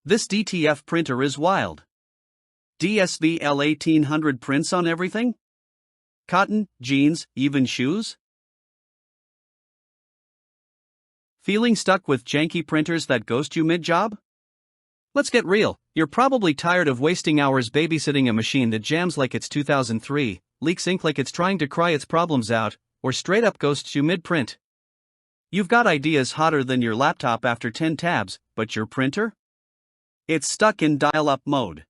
This DTF printer is wild. DSV L1800 prints on everything? Cotton, jeans, even shoes? Feeling stuck with janky printers that ghost you mid-job? Let's get real, you're probably tired of wasting hours babysitting a machine that jams like it's 2003, leaks ink like it's trying to cry its problems out, or straight up ghosts you mid-print. You've got ideas hotter than your laptop after 10 tabs, but your printer? It's stuck in dial-up mode.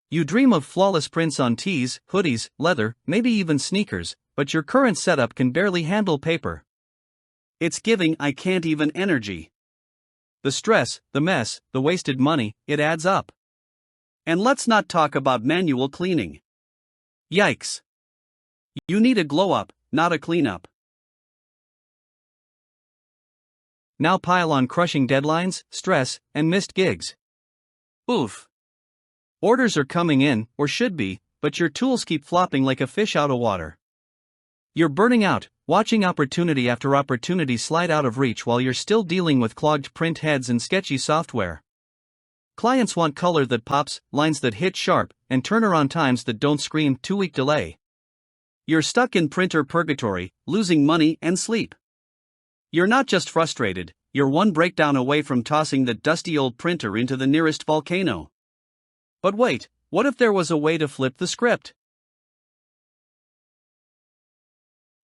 You dream of flawless prints on tees, hoodies, leather, maybe even sneakers, but your current setup can barely handle paper. It's giving I can't even energy. The stress, the mess, the wasted money, it adds up. And let's not talk about manual cleaning. Yikes. You need a glow-up, not a clean-up. Now pile on crushing deadlines, stress, and missed gigs. Oof. Orders are coming in, or should be, but your tools keep flopping like a fish out of water. You're burning out, watching opportunity after opportunity slide out of reach while you're still dealing with clogged print heads and sketchy software. Clients want color that pops, lines that hit sharp, and turnaround times that don't scream 2-week delay. You're stuck in printer purgatory, losing money and sleep. You're not just frustrated, you're one breakdown away from tossing that dusty old printer into the nearest volcano. But wait, what if there was a way to flip the script?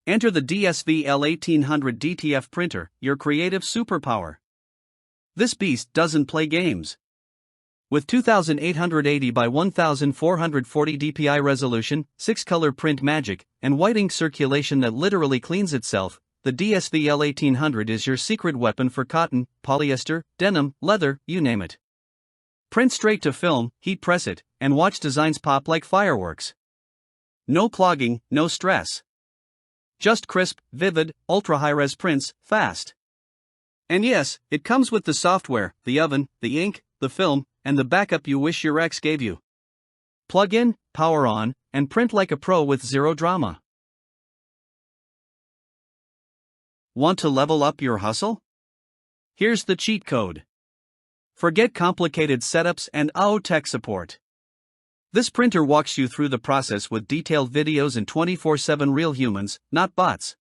Enter the DSV L1800 DTF printer, your creative superpower. This beast doesn't play games. With 2880 by 1440 dpi resolution, 6-color print magic, and white ink circulation that literally cleans itself, the DSV L1800 is your secret weapon for cotton, polyester, denim, leather, you name it. Print straight to film, heat press it, and watch designs pop like fireworks. No clogging, no stress. Just crisp, vivid, ultra-high-res prints, fast. And yes, it comes with the software, the oven, the ink, the film, and the backup you wish your ex gave you. Plug in, power on, and print like a pro with zero drama. Want to level up your hustle? Here's the cheat code. Forget complicated setups and outta tech support. This printer walks you through the process with detailed videos and 24/7 real humans, not bots.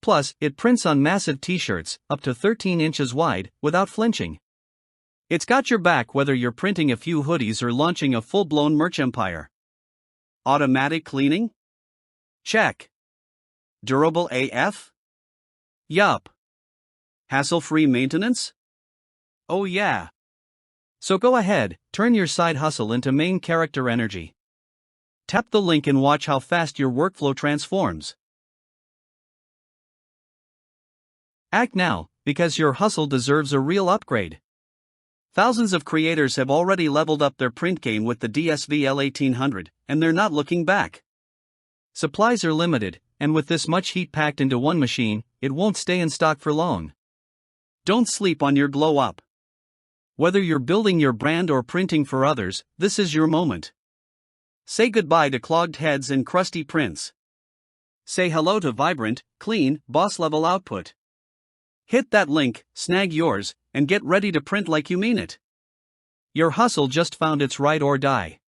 Plus, it prints on massive t-shirts, up to 13 inches wide, without flinching. It's got your back whether you're printing a few hoodies or launching a full-blown merch empire. Automatic cleaning? Check. Durable AF? Yup. Hassle-free maintenance? Oh yeah. So go ahead, turn your side hustle into main character energy. Tap the link and watch how fast your workflow transforms. Act now, because your hustle deserves a real upgrade. Thousands of creators have already leveled up their print game with the DSV L1800, and they're not looking back. Supplies are limited, and with this much heat packed into one machine, it won't stay in stock for long. Don't sleep on your glow up. Whether you're building your brand or printing for others, this is your moment. Say goodbye to clogged heads and crusty prints. Say hello to vibrant, clean, boss-level output. Hit that link, snag yours, and get ready to print like you mean it. Your hustle just found its ride or die.